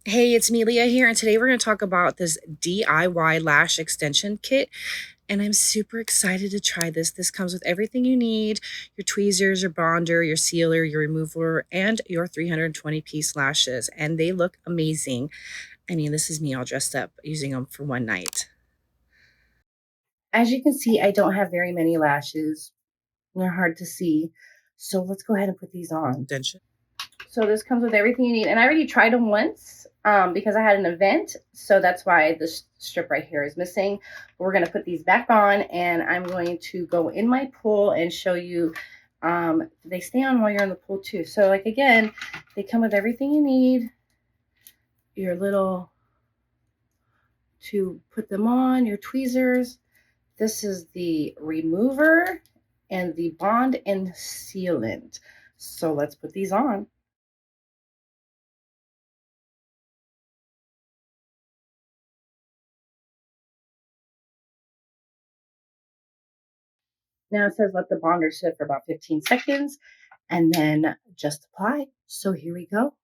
Hey, it's me, Leah here, and today we're going to talk about this DIY lash extension kit. And I'm super excited to try this. This comes with everything you need: your tweezers, your bonder, your sealer, your remover, and your 320-piece lashes. And they look amazing. I mean, this is me all dressed up using them for one night. As you can see, I don't have very many lashes. They're hard to see. So let's go ahead and put these on. Extension. So this comes with everything you need. And I already tried them once because I had an event. So that's why this strip right here is missing. But we're going to put these back on, and I'm going to go in my pool and show you. They stay on while you're in the pool too. So like, again, they come with everything you need. Your little, to put them on, your tweezers. This is the remover and the bond and sealant. So let's put these on. Now it says let the bonder sit for about 15 seconds and then just apply. So here we go.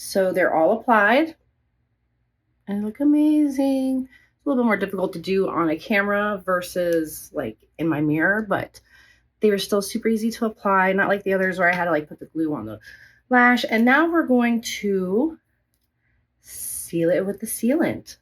So they're all applied and look amazing. It's a little bit more difficult to do on a camera versus like in my mirror, but they were still super easy to apply. Not like the others where I had to like put the glue on the lash. And now we're going to seal it with the sealant.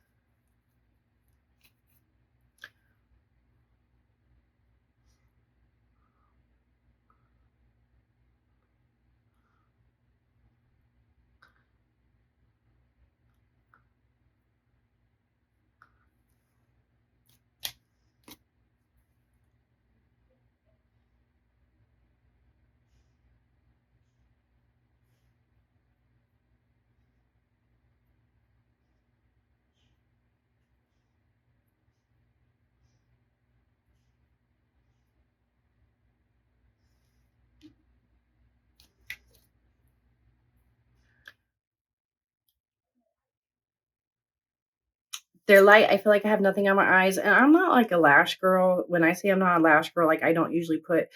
They're light. I feel like I have nothing on my eyes, and I'm not like a lash girl. When I say I'm not a lash girl, like I don't usually put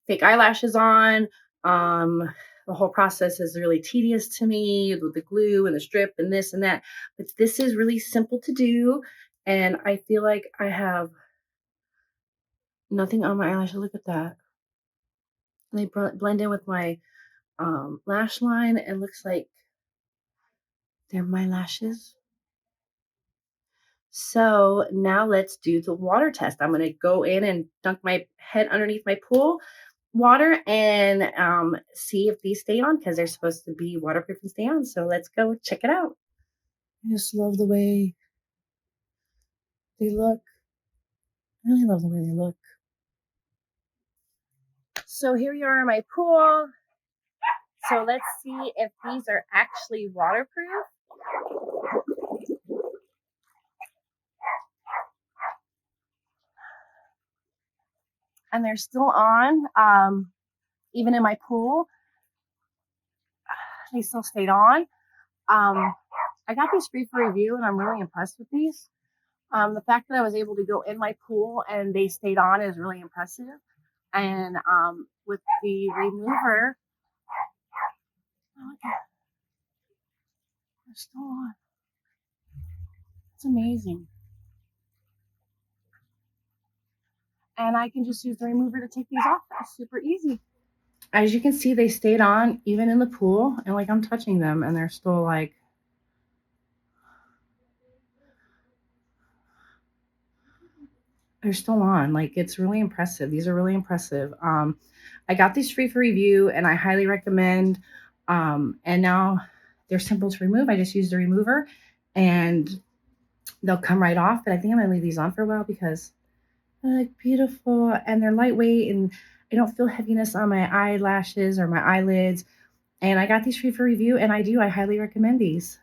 fake eyelashes on. Um, the whole process is really tedious to me with the glue and the strip and this and that. But this is really simple to do, and I feel like I have nothing on my eyelashes. Look at that. And they blend in with my lash line. It looks like they're my lashes. So now let's do the water test. I'm going to go in and dunk my head underneath my pool water and see if these stay on, because they're supposed to be waterproof and stay on. So let's go check it out. I just love the way they look. I really love the way they look. So here you are in my pool. So let's see if these are actually waterproof. And they're still on. Even in my pool, they still stayed on. I got these free for review, and I'm really impressed with these. The fact that I was able to go in my pool and they stayed on is really impressive. And with the remover, they're still on. It's amazing. And I can just use the remover to take these off. It's super easy. As you can see, they stayed on even in the pool, and like I'm touching them and they're still like, they're still on. Like, it's really impressive. These are really impressive. I got these free for review and I highly recommend. And now they're simple to remove. I just use the remover and they'll come right off. But I think I'm gonna leave these on for a while because They're like beautiful, and they're lightweight, and I don't feel heaviness on my eyelashes or my eyelids. And I got these free for review, and I highly recommend these.